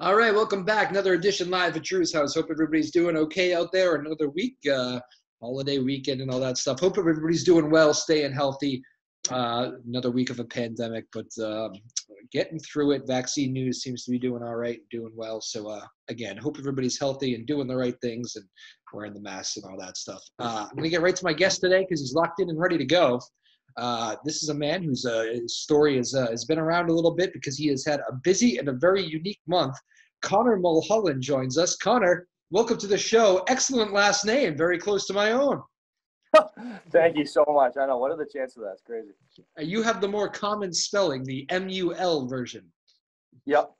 All right, welcome back. Another edition live at Drew's house. Hope everybody's doing okay out there. Another week, holiday weekend and all that stuff. Hope everybody's doing well, staying healthy. Another week of a pandemic, but getting through it. Vaccine news seems to be doing all right, doing well. So again, hope everybody's healthy and doing the right things and wearing the masks and all that stuff. I'm going to get right to my guest today because he's locked in and ready to go. This is a man whose story has been around a little bit because he has had a busy and a very unique month. Connor Mulholland joins us. Connor, welcome to the show. Excellent last name, very close to my own. Thank you so much. I know. What are the chances of that? It's crazy. You have the more common spelling, the MUL version. Yep.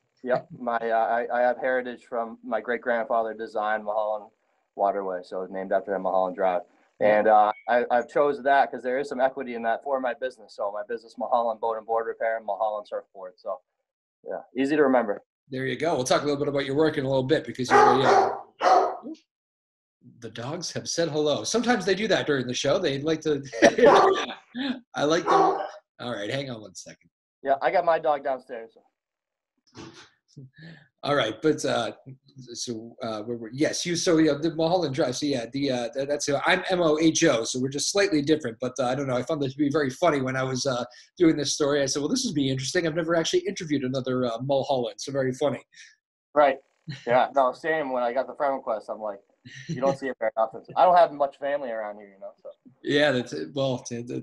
I have heritage from my great-grandfather designed Mulholland Waterway, so it's named after him, Mulholland Drive. And I've chose that because there is some equity in that for my business. So my business, Mulholland Boat and Board Repair, and Mulholland Surfboard. So, yeah, easy to remember. There you go. We'll talk a little bit about your work in a little bit because you're the dogs have said hello. Sometimes they do that during the show. They like to. I like them. All right, hang on one second. Yeah, I got my dog downstairs. All right, but yes, you. So the Mulholland Drive. So yeah, that's I'm MOHO. So we're just slightly different. But I don't know. I found that to be very funny when I was doing this story. I said, well, this would be interesting. I've never actually interviewed another Mulholland. So very funny. Right. Yeah. No. Same. When I got the friend request, I'm like, you don't see it very often. I don't have much family around here, So. Yeah, that's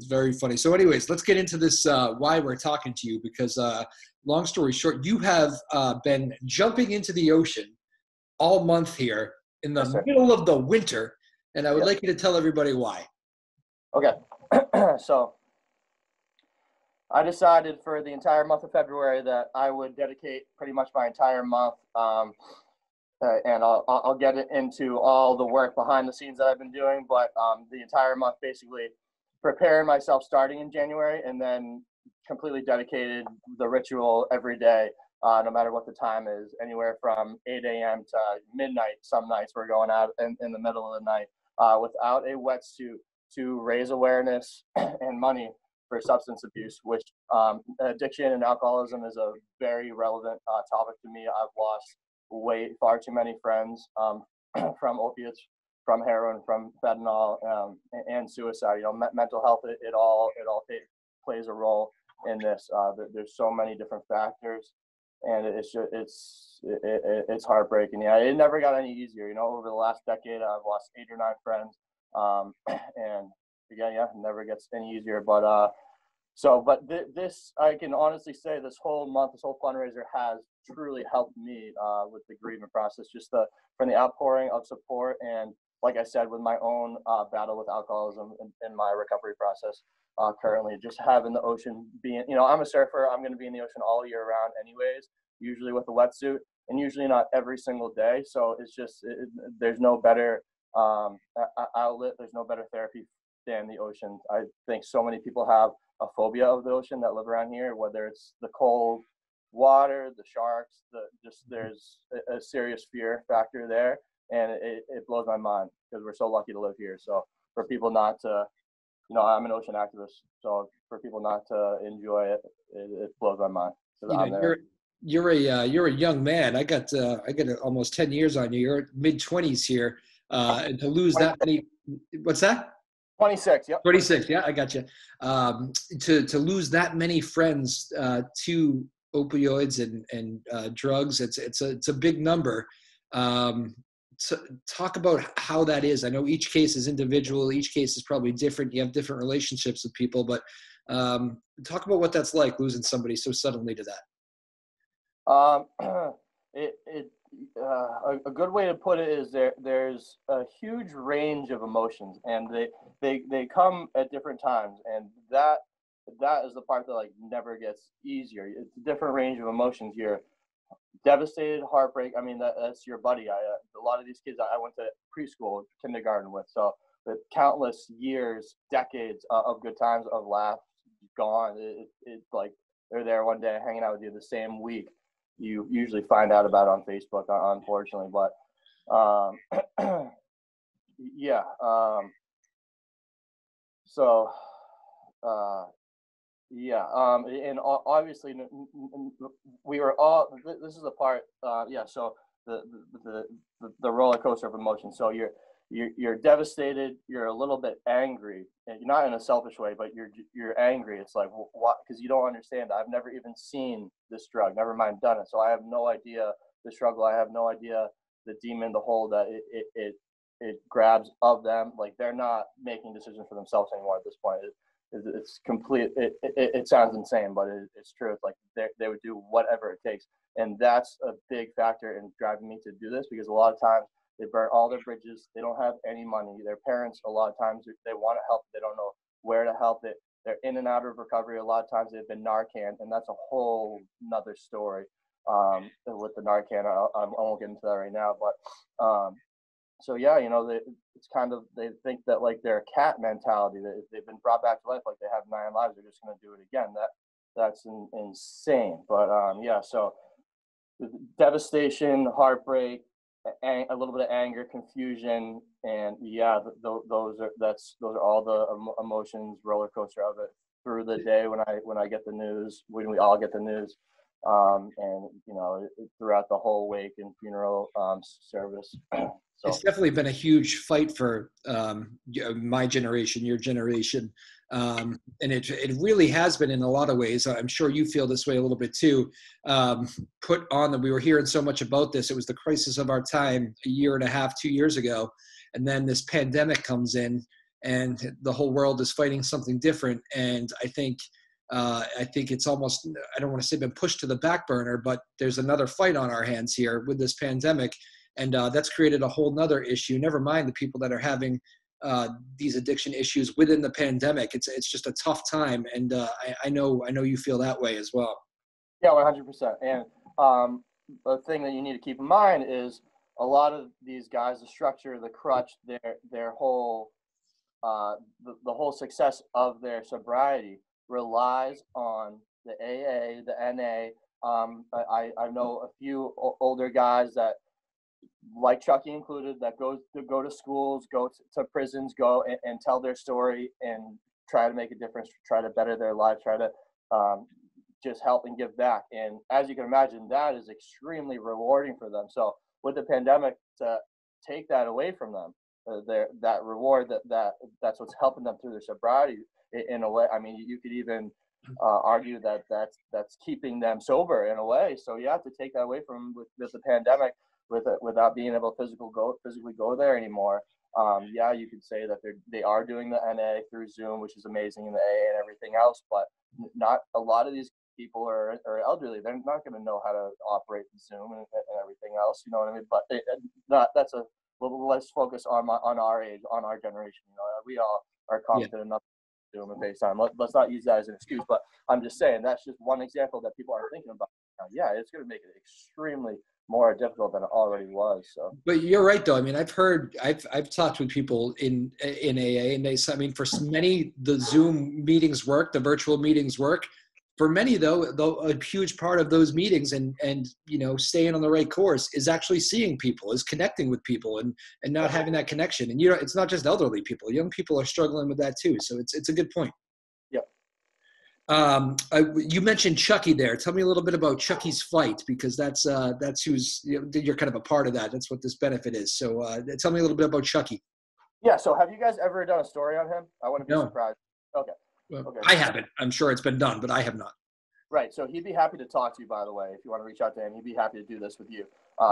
very funny. So, anyways, let's get into this. Why we're talking to you because, long story short, you have been jumping into the ocean all month here in the middle of the winter, and I would like you to tell everybody why. Okay, so I decided for the entire month of February that I would dedicate pretty much my entire month. And I'll get into all the work behind the scenes that I've been doing, but the entire month basically preparing myself starting in January and then completely dedicated the ritual every day, no matter what the time is, anywhere from 8 a.m. to midnight. Some nights we're going out in the middle of the night without a wetsuit to raise awareness and money for substance abuse, which addiction and alcoholism is a very relevant topic to me. I've lost far too many friends from opiates, from heroin, from fentanyl, and suicide. Mental health, it all plays a role in this. There's so many different factors, and it's heartbreaking. Yeah, it never got any easier. Over the last decade, I've lost 8 or 9 friends, and again, it never gets any easier. But this, I can honestly say, this whole month, this whole fundraiser has truly helped me with the grieving process, just from the outpouring of support, and like I said, with my own battle with alcoholism in my recovery process currently, just having the ocean being, I'm a surfer, I'm going to be in the ocean all year round anyways, usually with a wetsuit, and usually not every single day. So it's just, there's no better outlet, there's no better therapy than the ocean. I think so many people have a phobia of the ocean that live around here, whether it's the cold water, the sharks, there's a serious fear factor there, and it blows my mind because we're so lucky to live here. So for people not to, I'm an ocean activist, so for people not to enjoy it, it blows my mind. You're a young man. I got almost 10 years on you. You're mid-20s here, and to lose that many, what's that? 26, yep. 26, yeah, I got you. To lose that many friends to opioids and drugs, it's a big number. So talk about how that is. I know each case is individual. Each case is probably different. You have different relationships with people, but talk about what that's like, losing somebody so suddenly to that. A good way to put it is there's a huge range of emotions, and they come at different times, and that is the part that never gets easier. It's a different range of emotions. You're devastated, heartbreak. I mean, that's your buddy. A lot of these kids I went to preschool, kindergarten with, so with countless years, decades of good times, of laughs gone. It's like they're there one day hanging out with you the same week. You usually find out about it on Facebook, unfortunately, but yeah. So Yeah, and obviously we were all. This is the part. Yeah, so the the the roller coaster of emotions. So you're devastated. You're a little bit angry, and you're not in a selfish way, but you're angry. It's like what? Because you don't understand. I've never even seen this drug. Never mind done it. So I have no idea the struggle. I have no idea the demon, the hole that it grabs of them. Like they're not making decisions for themselves anymore at this point. It's complete. It sounds insane, but it's true. It's like they would do whatever it takes, and that's a big factor in driving me to do this because a lot of times they burn all their bridges. They don't have any money. Their parents, a lot of times, they want to help. They don't know where to help it. They're in and out of recovery. A lot of times they've been Narcan, and that's a whole nother story with the Narcan. I won't get into that right now, but so yeah, it's kind of they think that like they're a cat mentality that if they've been brought back to life, like they have 9 lives, they're just going to do it again. That's insane. But yeah, so devastation, heartbreak, a little bit of anger, confusion, and yeah, those are all the emotions, roller coaster of it through the day when I get the news, when we all get the news, and throughout the whole wake and funeral service. So. It's definitely been a huge fight for my generation, your generation, and it really has been in a lot of ways. I'm sure you feel this way a little bit too. Put on that we were hearing so much about this. It was the crisis of our time a year and a half, 2 years ago, and then this pandemic comes in, and the whole world is fighting something different. And I think it's almost, I don't want to say been pushed to the back burner, but there's another fight on our hands here with this pandemic. And that's created a whole nother issue. Never mind the people that are having these addiction issues within the pandemic. It's just a tough time, and I know you feel that way as well. Yeah, 100%. And the thing that you need to keep in mind is a lot of these guys, the structure, the crutch, their whole the whole success of their sobriety relies on the AA, the NA. I know a few older guys that, like Chucky included, that go to schools, go to prisons, go and tell their story and try to make a difference, try to better their lives, try to just help and give back. And as you can imagine, that is extremely rewarding for them. So with the pandemic, to take that away from them, that reward, that's what's helping them through their sobriety in a way. I mean, you could even argue that that's keeping them sober in a way. So you have to take that away from with the pandemic. Without being able to physically go there anymore. Yeah, you could say that they are doing the NA through Zoom, which is amazing, and the AA and everything else. But not a lot of these people are elderly. They're not going to know how to operate Zoom and everything else. You know what I mean? But that's a let's focus on our age, on our generation. We all are competent enough to Zoom and FaceTime. Let's not use that as an excuse. But I'm just saying that's just one example that people aren't thinking about. Yeah, it's going to make it extremely more difficult than it already was. So, but you're right, though. I mean, I've talked with people in AA, and I mean, for many, the Zoom meetings work, the virtual meetings work. For many, though, a huge part of those meetings and staying on the right course is actually seeing people, is connecting with people, and not having that connection. And it's not just elderly people; young people are struggling with that too. So it's a good point. Yep. You mentioned Chucky there. Tell me a little bit about Chucky's fight, because that's who's you're kind of a part of that. That's what this benefit is. So tell me a little bit about Chucky. Yeah. So have you guys ever done a story on him? I wouldn't be surprised. Okay. Well, Okay. I haven't. I'm sure it's been done, but I have not. Right. So he'd be happy to talk to you, by the way. If you want to reach out to him, he'd be happy to do this with you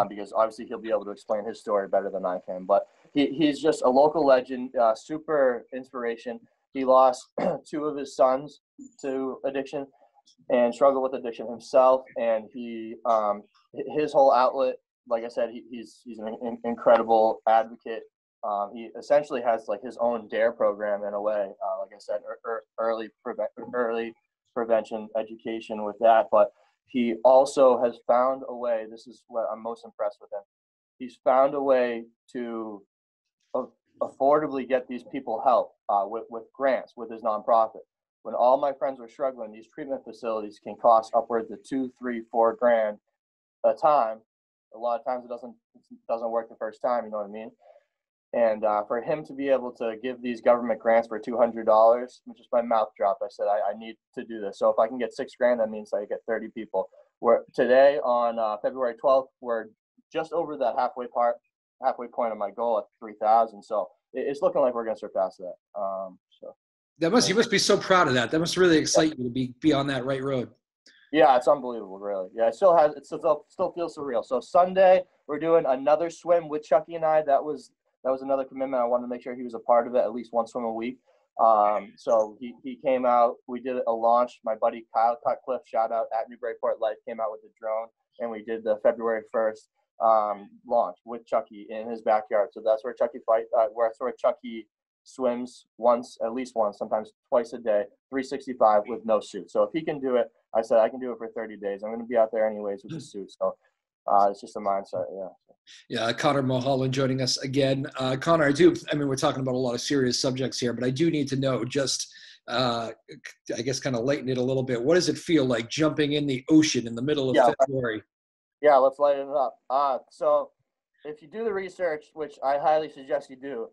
because obviously he'll be able to explain his story better than I can. But he's just a local legend, super inspiration. He lost 2 of his sons to addiction and struggled with addiction himself. And his whole outlet, like I said, he's an incredible advocate. He essentially has like his own DARE program in a way. Like I said, early prevention education with that. But he also has found a way. This is what I'm most impressed with him. He's found a way to affordably get these people help with grants with his nonprofit. When all my friends were struggling, these treatment facilities can cost upwards of $2, $3, $4 grand a time. A lot of times it doesn't work the first time. You know what I mean? And for him to be able to give these government grants for $200, just my mouth dropped. I said, I need to do this. So if I can get $6,000, that means I get 30 people. We're today on February 12th, we're just over that halfway point of my goal at 3,000. So it's looking like we're going to surpass that. You must be so proud of that. That must really excite you to be on that right road. Yeah, it's unbelievable, really. Yeah, it still feels surreal. So Sunday we're doing another swim with Chucky and I. That was another commitment. I wanted to make sure he was a part of it, at least one swim a week. So he came out. We did a launch. My buddy Kyle Cutcliffe, shout out at Newburyport Life, came out with the drone, and we did the February 1st launch with Chucky in his backyard. So that's where Chucky Chucky swims at least once, sometimes twice a day, 365 with no suit. So if he can do it, I said I can do it for 30 days. I'm going to be out there anyways with the suit. So it's just a mindset. Yeah. Yeah, Connor Moholland joining us again. Connor, we're talking about a lot of serious subjects here, but I do need to know just, I guess, kind of lighten it a little bit. What does it feel like jumping in the ocean in the middle of February? Yeah, let's lighten it up. So if you do the research, which I highly suggest you do,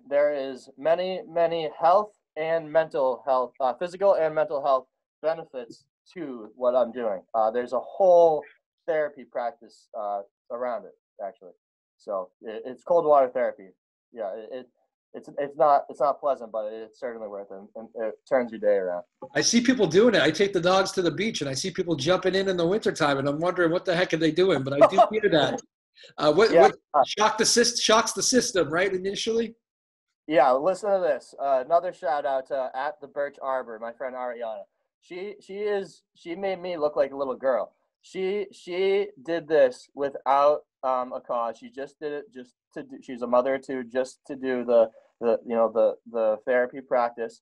there is many health and mental health, physical and mental health benefits to what I'm doing. There's a whole therapy practice around it, actually. So it's cold water therapy. Yeah, it's not pleasant, but it's certainly worth it, and it turns your day around. I see people doing it. I take the dogs to the beach, and I see people jumping in the wintertime, and I'm wondering what the heck are they doing, but I do hear that. What shocks the system, right, initially? Yeah, listen to this. Another shout out to at the Birch Arbor, my friend Ariana. She made me look like a little girl. She did this without a cause. She just did it just to do. She's a mother of two, just to do the therapy practice.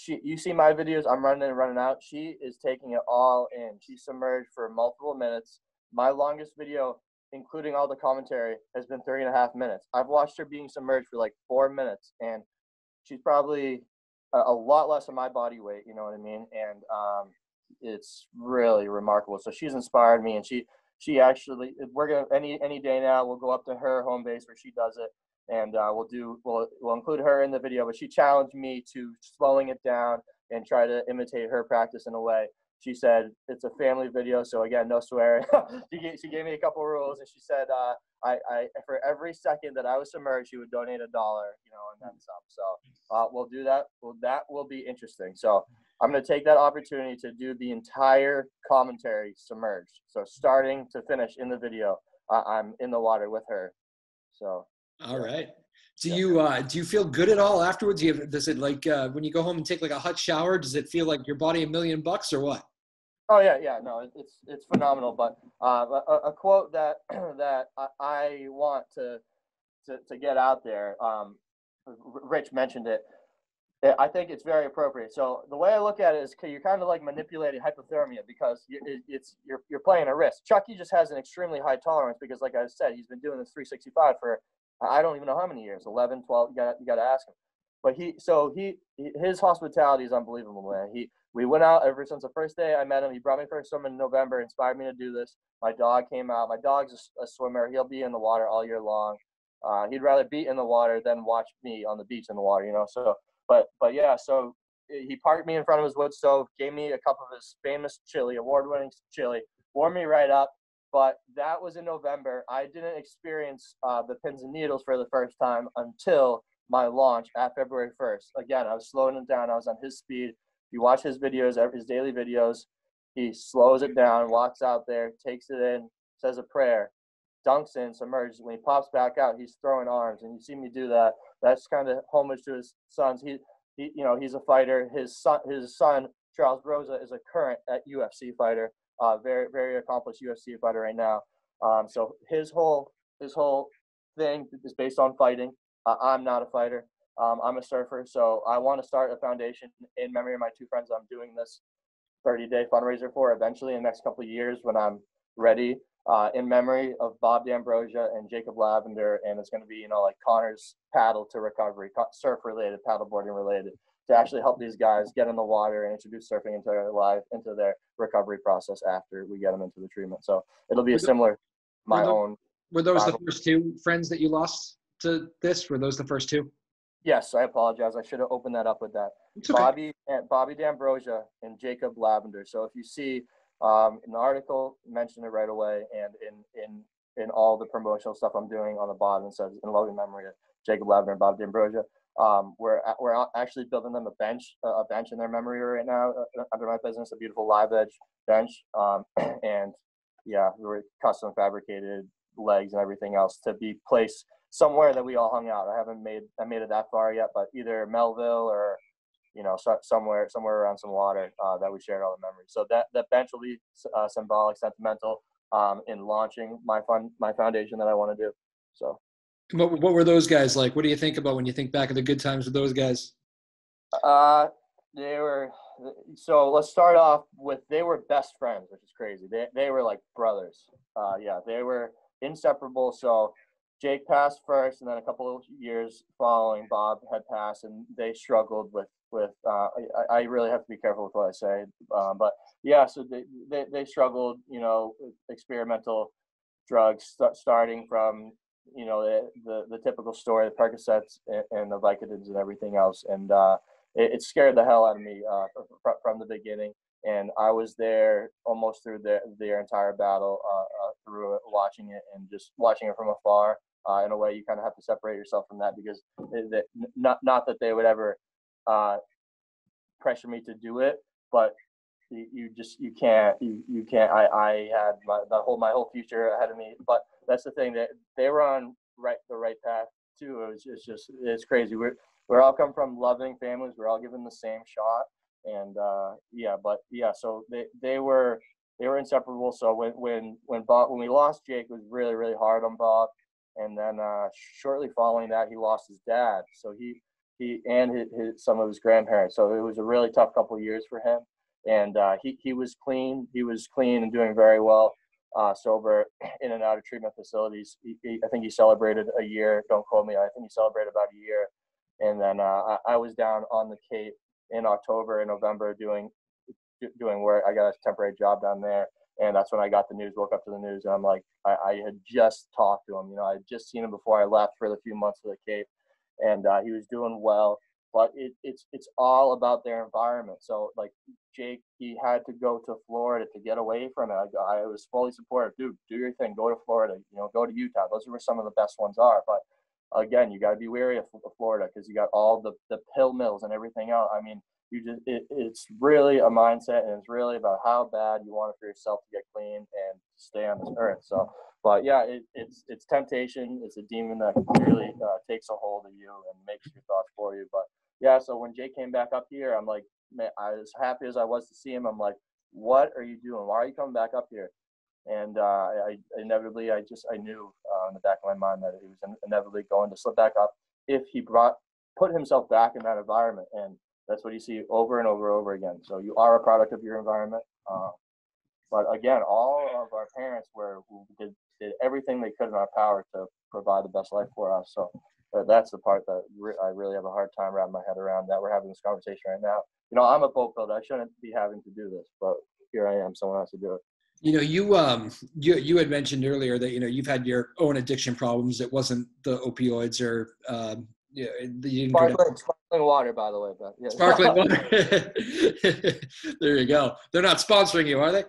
You see my videos. I'm running in and running out. She is taking it all in. She submerged for multiple minutes. My longest video, including all the commentary, has been 3.5 minutes. I've watched her being submerged for like 4 minutes, and she's probably a lot less of my body weight, you know what I mean? And it's really remarkable. So she's inspired me, and she actually, we're gonna any day now, we'll go up to her home base where she does it, and we'll include her in the video. But she challenged me to slowing it down and try to imitate her practice in a way. She said it's a family video, so again, no swearing. she gave me a couple rules, and she said I for every second that I was submerged, she would donate $1, and then some. So we'll do that. Well, that will be interesting. So I'm going to take that opportunity to do the entire commentary submerged. So starting to finish in the video, I'm in the water with her. So. All right. Do you feel good at all afterwards? Does it when you go home and take like a hot shower, does it feel like your body $1,000,000 or what? Oh yeah. No, it's phenomenal. But a quote that I want to get out there. Rich mentioned it. I think it's very appropriate. So the way I look at it is you're kind of like manipulating hypothermia because you're playing a risk. Chucky just has an extremely high tolerance because, like I said, he's been doing this 365 for I don't even know how many years, 11, 12. You got to ask him. But his hospitality is unbelievable, man. We went out ever since the first day I met him. He brought me for a swim in November, inspired me to do this. My dog came out. My dog's a swimmer. He'll be in the water all year long. He'd rather be in the water than watch me on the beach in the water, So, but yeah. So he parked me in front of his wood stove, gave me a cup of his famous chili, award-winning chili, warmed me right up. But that was in November. I didn't experience the pins and needles for the first time until my launch at February 1st. Again, I was slowing it down. I was on his speed. If you watch his videos, his daily videos, he slows it down, walks out there, takes it in, says a prayer, dunks in, submerges. When he pops back out, he's throwing arms, and you see me do that. That's kind of homage to his sons. He's a fighter. His son Charles Rosa is a current UFC fighter, very very accomplished UFC fighter right now. So his whole thing is based on fighting. I'm not a fighter. I'm a surfer, so I want to start a foundation in memory of my two friends I'm doing this 30-day fundraiser for eventually in the next couple of years when I'm ready, in memory of Bob D'Ambrosia and Jacob Lavender, and it's going to be, like Connor's Paddle to Recovery, surf-related, paddleboarding related, to actually help these guys get in the water and introduce surfing into their recovery process after we get them into the treatment. So it'll be a similar, Were those the first two friends that you lost to this? Were those the first two? Yes, I apologize. I should have opened that up with that. It's okay. Bobby D'Ambrosia and Jacob Lavender. So if you see in the article, mention it right away, and in all the promotional stuff I'm doing on the bottom, it says in loving memory of Jacob Lavender and Bobby D'Ambrosia. We're actually building them a bench in their memory right now under my business, a beautiful live edge bench, and yeah, we're custom fabricated legs and everything else to be placed somewhere that we all hung out. I made it that far yet, but either Melville or somewhere around some water that we shared all the memories. So that bench will be symbolic, sentimental in launching my foundation that I want to do. So. What were those guys like? What do you think about when you think back of the good times with those guys? They were, so let's start off with, they were best friends, which is crazy. They were like brothers. Yeah, they were inseparable. So Jake passed first, and then a couple of years following, Bob had passed, and they struggled with I really have to be careful with what I say. But yeah, so they struggled, with experimental drugs, starting from, the typical story, the Percocets and the Vicodins and everything else. And it scared the hell out of me from the beginning. And I was there almost through their entire battle, through it, watching it and just watching it from afar. In a way, you kind of have to separate yourself from that, because not that they would ever pressure me to do it, but you can't. I had my whole future ahead of me, but that's the thing, that they were on the right path too. It's crazy. We're all come from loving families. We're all given the same shot, and so they were inseparable. So when we lost Jake, it was really, really hard on Bob, and then shortly following that, he lost his dad. So he and some of his grandparents. So it was a really tough couple of years for him. And he was clean. He was clean and doing very well, sober, in and out of treatment facilities. I think he celebrated a year. Don't quote me. I think he celebrated about a year. And then I was down on the Cape in October and November doing work. I got a temporary job down there, and that's when I got the news. Woke up to the news, and I'm like, I had just talked to him. I had just seen him before I left for the few months of the Cape, and he was doing well. But it's all about their environment. So like Jake, he had to go to Florida to get away from it. I was fully supportive. Dude, do your thing. Go to Florida. Go to Utah. Those are where some of the best ones are. But again, you got to be wary of Florida, because you got all the pill mills and everything else. I mean, it's really a mindset, and it's really about how bad you want it for yourself to get clean and stay on this earth. So, but yeah, it's temptation. It's a demon that really takes a hold of you and makes your thoughts for you. But yeah, so when Jake came back up here, I'm like, man, as happy as I was to see him, I'm like, what are you doing? Why are you coming back up here? And I inevitably, I knew in the back of my mind that he was inevitably going to slip back up if he put himself back in that environment. And that's what you see over and over again. So you are a product of your environment. But again, all of our parents did everything they could in our power to provide the best life for us. So that's the part that I really have a hard time wrapping my head around, that we're having this conversation right now. I'm a boat builder. I shouldn't be having to do this, but here I am. Someone has to do it. You had mentioned earlier that you've had your own addiction problems. It wasn't the opioids or sparkling water, by the way. But yeah. Sparkling water. There you go. They're not sponsoring you, are they?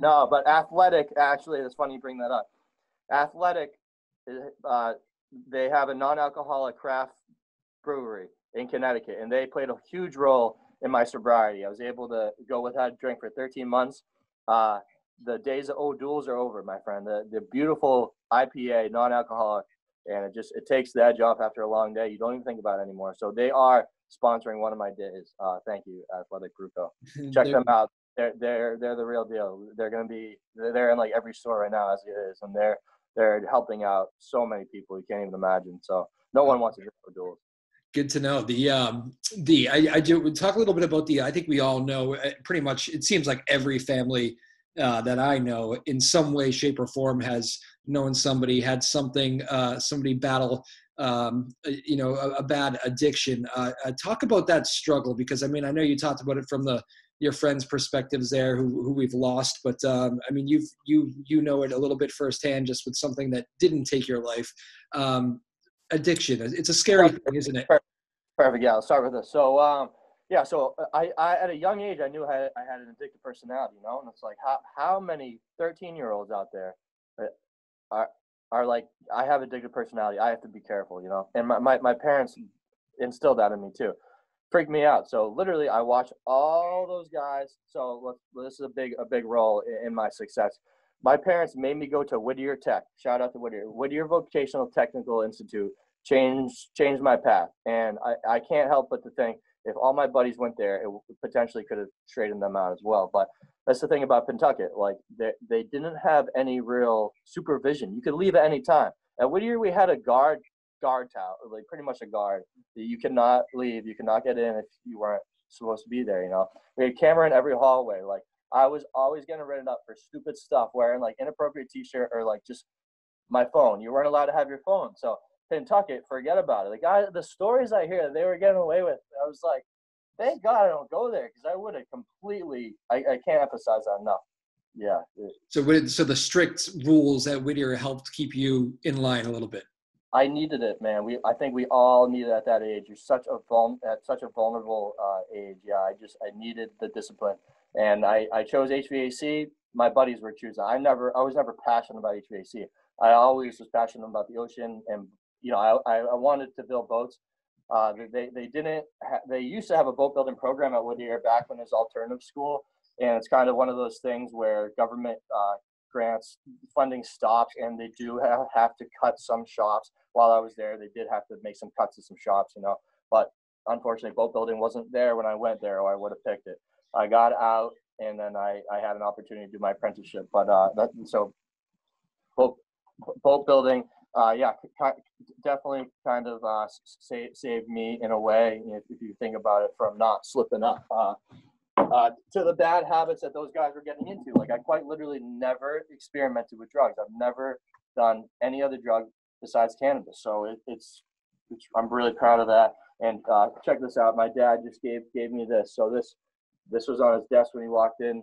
No, but Athletic, actually, it's funny you bring that up. Athletic, they have a non-alcoholic craft brewery in Connecticut, and they played a huge role in my sobriety. I was able to go without a drink for 13 months. The days of O'Doul's are over, my friend. The beautiful IPA, non-alcoholic, and it takes the edge off after a long day. You don't even think about it anymore. So they are sponsoring one of my days. Thank you, Athletic Grupo. Check them out. They're the real deal. They're in like every store right now as it is, and they're helping out so many people you can't even imagine. So no one wants to drink O'Doul's. Good to know. I do talk a little bit about I think we all know pretty much, it seems like every family that I know in some way, shape or form has known somebody, had somebody battle, a bad addiction. Talk about that struggle, because I mean, I know you talked about it from the your friends' perspectives there who we've lost. But I mean, you know it a little bit firsthand, just with something that didn't take your life. Addiction. It's a scary thing, isn't it? Perfect. Yeah, I'll start with this. So, yeah, so I at a young age, I knew I had an addictive personality, you know, and it's like, how many 13-year-olds out there are like, I have addictive personality. I have to be careful, you know, and my parents instilled that in me too. Freaked me out. So literally I watched all those guys. So this is a big role in my success. My parents made me go to Whittier Tech. Shout out to Whittier Vocational Technical Institute. Changed my path. And I can't help but to think, if all my buddies went there, it potentially could have straightened them out as well. But that's the thing about Pentucket. Like, they didn't have any real supervision. You could leave at any time. At Whittier, we had a guard tower, like pretty much a guard. You cannot leave. You cannot get in if you weren't supposed to be there, you know. We had camera in every hallway. Like, I was always getting written up for stupid stuff, wearing like inappropriate t-shirt or like just my phone. You weren't allowed to have your phone. So Pentucket, forget about it. The stories I hear that they were getting away with, I was like, thank God I don't go there, because I would have completely. I can't emphasize that enough. Yeah. So the strict rules at Whittier helped keep you in line a little bit. I needed it, man. I think we all need it at that age. You're at such a vulnerable age. Yeah, I needed the discipline, and I chose HVAC. My buddies were choosing. I was never passionate about HVAC. I always was passionate about the ocean, and you know, I wanted to build boats. They used to have a boat building program at Whittier back when it was alternative school, and it's kind of one of those things where government grants funding stops, and they do have to cut some shops. While I was there, they did have to make some cuts to some shops, you know. But unfortunately, boat building wasn't there when I went there, or I would have picked it. I got out, and then I had an opportunity to do my apprenticeship. But so boat building, yeah, definitely kind of saved me in a way, if you think about it, from not slipping up to the bad habits that those guys were getting into. Like, I quite literally never experimented with drugs. I've never done any other drug besides cannabis. So I'm really proud of that. And check this out. My dad just gave me this. So this was on his desk when he walked in.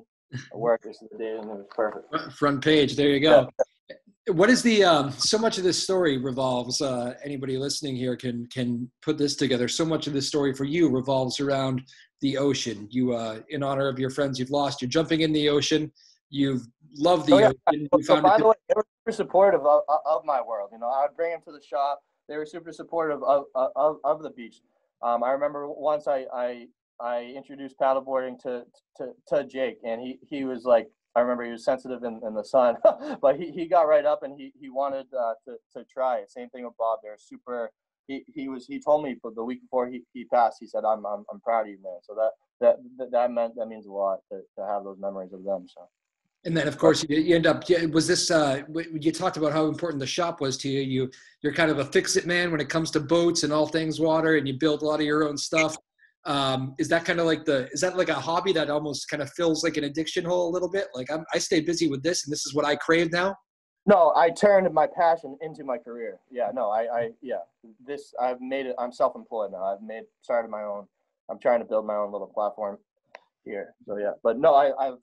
Work. This is the day, and it was perfect. Front page. There you go. Yeah. What is the so much of this story revolves, anybody listening here can put this together. So much of this story for you revolves around the ocean. You in honor of your friends you've lost, you're jumping in the ocean. You've loved the ocean. So by the way, they were super supportive of my world. You know, I would bring them to the shop. They were super supportive of the beach. I remember once I introduced paddleboarding to Jake, and he was like, I remember he was sensitive in the sun, but he got right up, and he wanted to try it. Same thing with Bob. They're super. He told me the week before he passed. He said, I'm proud of you, man. So that means a lot to have those memories of them. So. And then, of course, you end up. Was this? You talked about how important the shop was to you. You're kind of a fix-it man when it comes to boats and all things water, and you build a lot of your own stuff. Is that kind of like is that like a hobby that almost kind of fills like an addiction hole a little bit? Like, I stay busy with this, and this is what I crave now. No, I turned my passion into my career. Yeah, no, I've made it. I'm self-employed now. Started my own. I'm trying to build my own little platform here. So yeah, but no,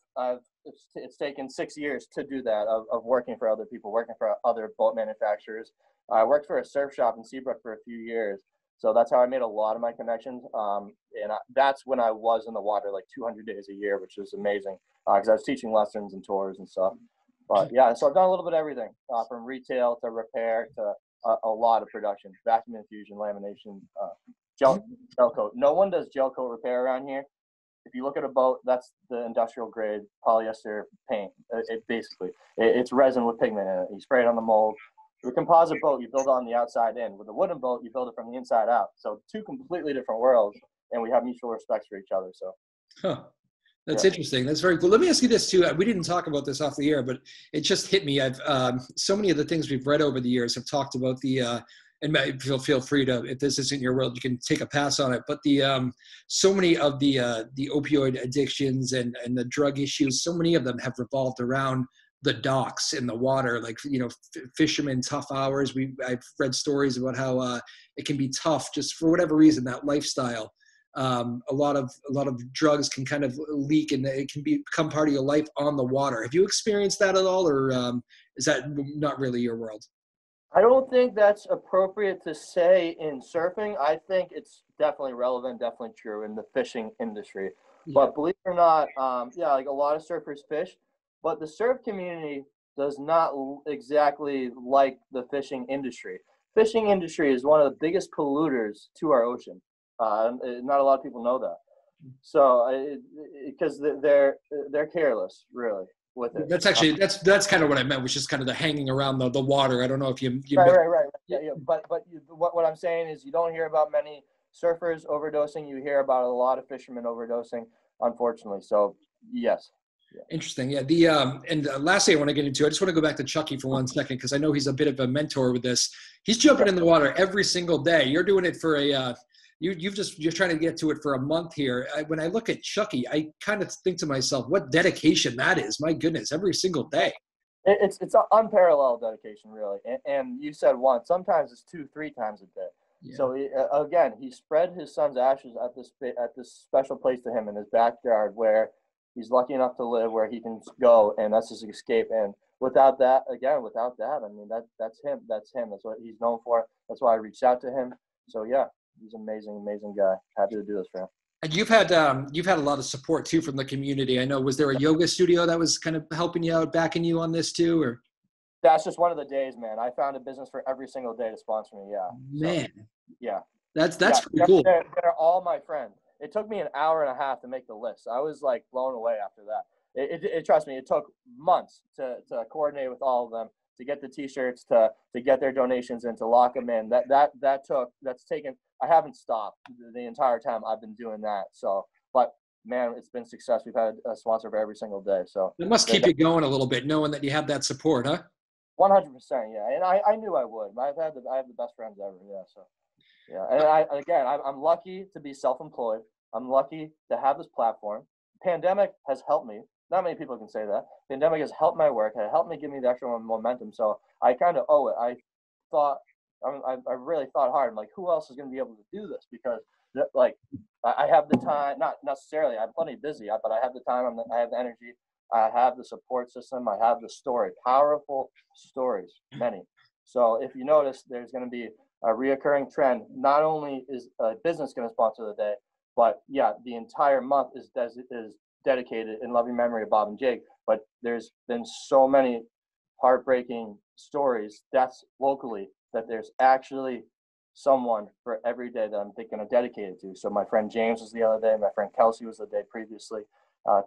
it's taken 6 years to do that, of working for other people, working for other boat manufacturers. I worked for a surf shop in Seabrook for a few years. So that's how I made a lot of my connections. That's when I was in the water like 200 days a year, which was amazing, because I was teaching lessons and tours and stuff. But yeah, so I've done a little bit of everything, from retail to repair to a lot of production, vacuum infusion, lamination, gel coat. No one does gel coat repair around here. If you look at a boat, that's the industrial grade polyester paint. It's resin with pigment in it. You spray it on the mold. With a composite boat, you build it on the outside in. With a wooden boat, you build it from the inside out. So two completely different worlds, and we have mutual respect for each other. So, That's interesting. That's very cool. Let me ask you this too. We didn't talk about this off the air, but it just hit me. I've so many of the things we've read over the years have talked about and feel free to, if this isn't your world, you can take a pass on it. But so many of the opioid addictions and the drug issues, so many of them have revolved around the docks in the water, like, you know, fishermen, tough hours. I've read stories about how it can be tough just for whatever reason, that lifestyle. a lot of drugs can kind of leak and it can become part of your life on the water. Have you experienced that at all, or is that not really your world? I don't think that's appropriate to say in surfing. I think it's definitely relevant, definitely true in the fishing industry. Yeah. But believe it or not, yeah, like a lot of surfers fish, but the surf community does not exactly like the fishing industry. Fishing industry is one of the biggest polluters to our ocean. Not a lot of people know that. So, because they're careless, really, with it. That's actually that's kind of what I meant, was just kind of the hanging around the water. I don't know if you Right. Yeah. But what I'm saying is, you don't hear about many surfers overdosing. You hear about a lot of fishermen overdosing, unfortunately. So yes. Yeah. Interesting. Yeah. And lastly, I want to get into, I just want to go back to Chucky for 1 second, because I know he's a bit of a mentor with this. He's jumping in the water every single day. You're doing it for you're trying to get to it for a month here. When I look at Chucky, I kind of think to myself, what dedication that is. My goodness, every single day. It's an unparalleled dedication, really. And you said once, sometimes it's 2-3 times a day. Yeah. So again, he spread his son's ashes at this special place to him in his backyard, where he's lucky enough to live, where he can go, and that's his escape. And without that, I mean, that's him. That's him. That's what he's known for. That's why I reached out to him. So yeah, he's an amazing guy. Happy to do this for him. And you've had a lot of support too from the community. I know, was there a yoga studio that was kind of helping you out, backing you on this too, or? That's just one of the days, man. I found a business for every single day to sponsor me. Yeah. Man, so, yeah. that's pretty cool. They're all my friends. It took me an hour and a half to make the list. I was like blown away after that. It trust me, it took months to coordinate with all of them, to get the T-shirts, to get their donations and to lock them in. That's taken. I haven't stopped the entire time I've been doing that. So, but man, it's been success. We've had a sponsor for every single day. So it must keep you going a little bit, knowing that you have that support, huh? 100%, yeah. And I knew I would. I have the best friends ever. Yeah. So yeah. And I'm lucky to be self-employed. I'm lucky to have this platform. Pandemic has helped me. Not many people can say that. Pandemic has helped my work. It helped me give me the extra momentum. So I kind of owe it. I really thought hard. I'm like, who else is going to be able to do this? Because like I have the time. Not necessarily. I'm plenty busy, but I have the time. I have the energy. I have the support system. I have the story. Powerful stories, many. So if you notice, there's going to be a reoccurring trend. Not only is a business going to sponsor the day, but yeah, the entire month is dedicated in loving memory of Bob and Jake. But there's been so many heartbreaking stories, deaths locally, that there's actually someone for every day that I'm going to dedicate it to. So my friend James was the other day. My friend Kelsey was the day previously.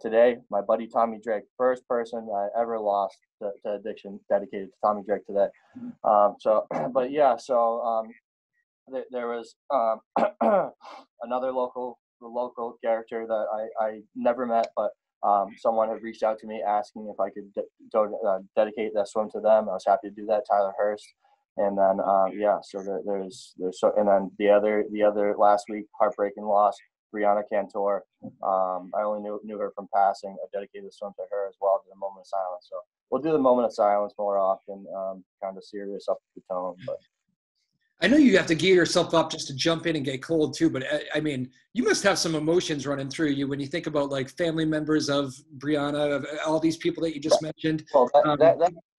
Today, my buddy Tommy Drake, first person I ever lost to addiction, dedicated to Tommy Drake today. But yeah, so there was another local character that I never met, but someone had reached out to me asking if I could dedicate that swim to them. I was happy to do that. Tyler Hurst. And then yeah, so there's so, and then the other last week, heartbreaking loss, Brianna Cantor. I only knew her from passing. I dedicated the swim to her as well, to the moment of silence. So we'll do the moment of silence more often, kind of serious up the tone. But I know you have to gear yourself up just to jump in and get cold too, but I mean, you must have some emotions running through you when you think about like family members of Brianna, of all these people that you just mentioned. Well,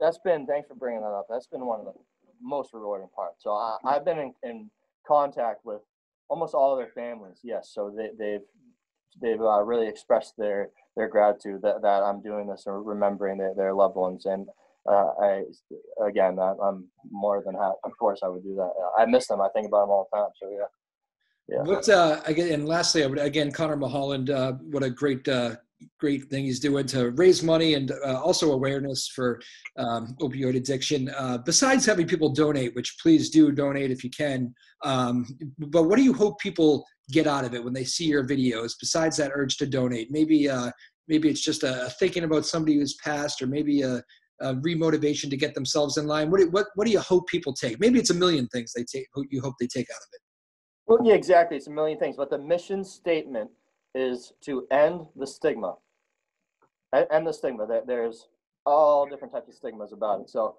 that's been, thanks for bringing that up. That's been one of the most rewarding parts. So I've been in contact with almost all of their families. Yes. So they've really expressed their gratitude that I'm doing this or remembering their loved ones. And I'm more than happy. Of course I would do that. I miss them. I think about them all the time. So yeah. What again? And lastly, I would again, Connor Moholland. What a great thing he's doing to raise money and also awareness for opioid addiction. Besides having people donate, which please do donate if you can. But what do you hope people get out of it when they see your videos? Besides that urge to donate, maybe it's just a thinking about somebody who's passed, or maybe a remotivation to get themselves in line. What do you hope people take? Maybe it's a million things you hope they take out of it. Well, yeah, exactly. It's a million things, but the mission statement is to end the stigma. End the stigma. There's all different types of stigmas about it. So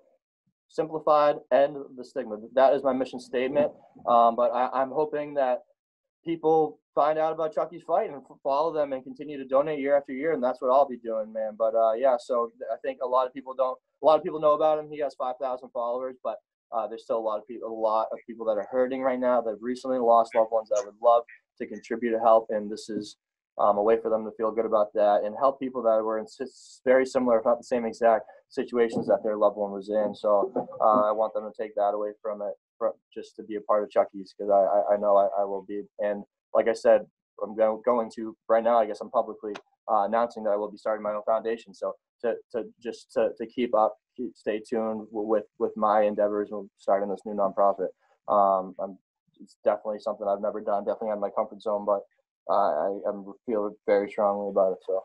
simplified, end the stigma. That is my mission statement. But I'm hoping that people find out about Chucky's fight and follow them and continue to donate year after year, and that's what I'll be doing, man. But yeah, so I think a lot of people know about him. He has 5,000 followers, but there's still a lot of people that are hurting right now, that have recently lost loved ones, that would love to contribute to help, and this is a way for them to feel good about that and help people that were in very similar, if not the same exact situations that their loved one was in. So I want them to take that away from it, just to be a part of Chucky's, because I know I will be. And like I said, I'm going to right now, I guess I'm publicly announcing that I will be starting my own foundation. So to keep up, stay tuned with my endeavors and starting this new nonprofit. It's definitely something I've never done, definitely out of my comfort zone, but I feel very strongly about it. So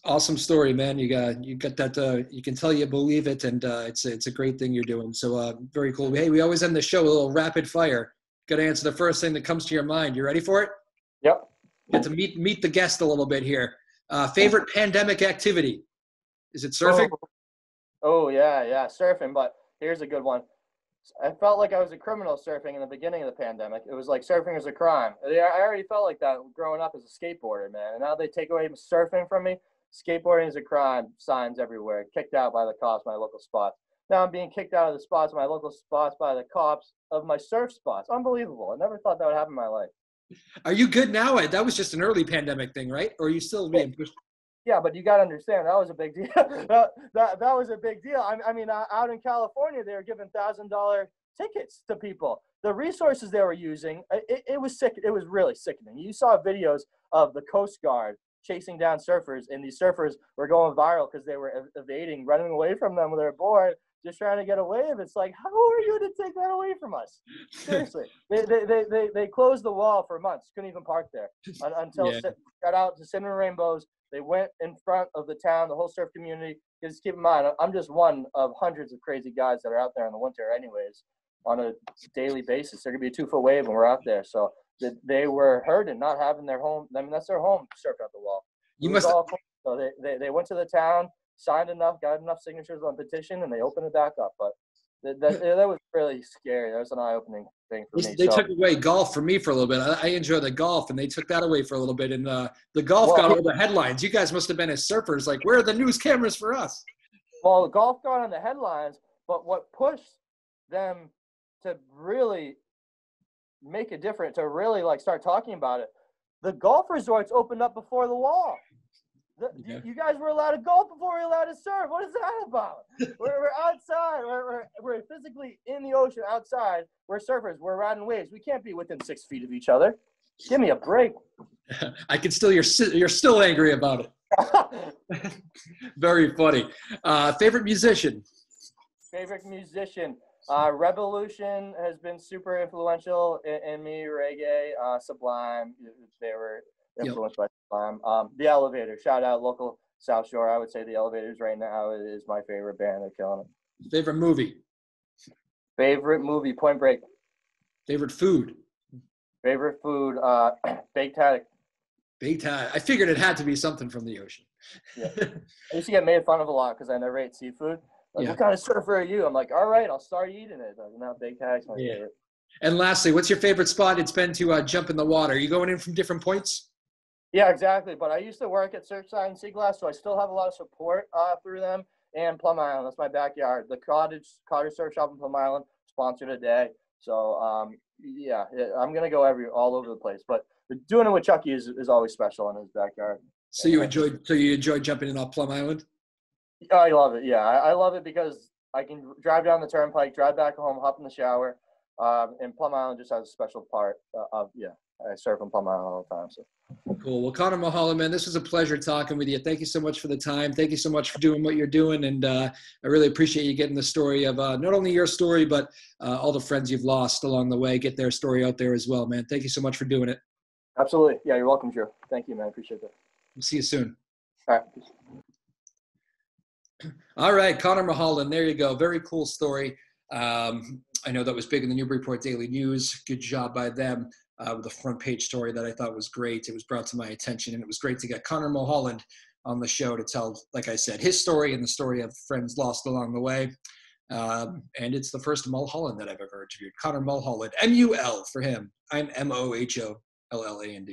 awesome story, man. You got that. You can tell you believe it, and it's a great thing you're doing. So very cool. Hey, we always end the show with a little rapid fire. Got to answer the first thing that comes to your mind. You ready for it? Yep. Get to meet the guest a little bit here. Favorite pandemic activity? Is it surfing? Oh yeah, surfing. But here's a good one. I felt like I was a criminal surfing in the beginning of the pandemic. It was like surfing is a crime. I already felt like that growing up as a skateboarder, man. And now they take away surfing from me. Skateboarding is a crime. Signs everywhere. Kicked out by the cops, my local spots. Now I'm being kicked out of the spots, my local spots, by the cops of my surf spots. Unbelievable. I never thought that would happen in my life. Are you good now? That was just an early pandemic thing, right? Or are you still being pushed? Yeah, but you got to understand, that was a big deal. that was a big deal. I mean, out in California, they were giving $1,000 tickets to people. The resources they were using, it was sick. It was really sickening. You saw videos of the Coast Guard chasing down surfers, and these surfers were going viral because they were evading, running away from them with their board, just trying to get a wave. It's like, how are you to take that away from us? Seriously, they closed the wall for months. Couldn't even park there until got out to Cinnamon Rainbows. They went in front of the town, the whole surf community. Because keep in mind, I'm just one of hundreds of crazy guys that are out there in the winter anyways, on a daily basis. There could be a 2-foot wave when we're out there. So they were hurting, not having their home. I mean, that's their home, surf out the wall. So they went to the town, got enough signatures on the petition, and they opened it back up. But that was really scary. That was an eye-opening thing for me. They took away golf for me for a little bit. I enjoy the golf, and they took that away for a little bit. And the golf got all the headlines. You guys must have been as surfers, like, where are the news cameras for us? Well, the golf got on the headlines, but what pushed them to really make a difference, to really like start talking about it, the golf resorts opened up before the law. You guys were allowed to golf before we were allowed to surf. What is that about? We're outside. We're physically in the ocean outside. We're surfers. We're riding waves. We can't be within 6 feet of each other. Give me a break. I can still. You're still angry about it. Very funny. Favorite musician? Favorite musician. Revolution has been super influential in me. Reggae, Sublime. They were influenced by Sublime. The Elevators. Shout out local South Shore. I would say the Elevators right now is my favorite band. They're killing it. Favorite movie? Favorite movie, Point Break. Favorite food? Favorite food, baked haddock. Baked haddock. I figured it had to be something from the ocean. Yeah. I used to get made fun of a lot because I never ate seafood. Like, what kind of surfer are you? I'm like, all right, I'll start eating it. Like, now baked haddock's my favorite. And lastly, what's your favorite spot it's been to jump in the water? Are you going in from different points? Yeah, exactly. But I used to work at Surfside and Sea Glass, so I still have a lot of support through them. And Plum Island, that's my backyard. The cottage surf shop in Plum Island, sponsored today. So I'm gonna go all over the place. But doing it with Chucky is always special in his backyard. So you enjoyed jumping in off Plum Island? I love it. Yeah, I love it because I can drive down the turnpike, drive back home, hop in the shower, and Plum Island just has a special part of I surf on Plum Island all the time. So cool. Well, Connor Mulholland, man, this was a pleasure talking with you. Thank you so much for the time. Thank you so much for doing what you're doing, and I really appreciate you getting the story of not only your story but all the friends you've lost along the way. Get their story out there as well, man. Thank you so much for doing it. Absolutely. Yeah, you're welcome, Drew. Thank you, man. I appreciate that. We'll see you soon. All right. All right, Connor Mulholland. There you go. Very cool story. I know that was big in the Newburyport Daily News. Good job by them with a front page story that I thought was great. It was brought to my attention, and it was great to get Connor Mulholland on the show to tell, like I said, his story and the story of friends lost along the way. And it's the first Mulholland that I've ever interviewed. Connor Mulholland, M-U-L for him. I'm M-O-H-O. Lland.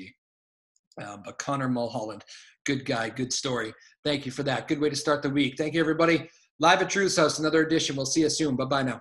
But Connor Mulholland, good guy, good story. Thank you for that. Good way to start the week. Thank you, everybody. Live at Drew's house, another edition. We'll see you soon. Bye-bye now.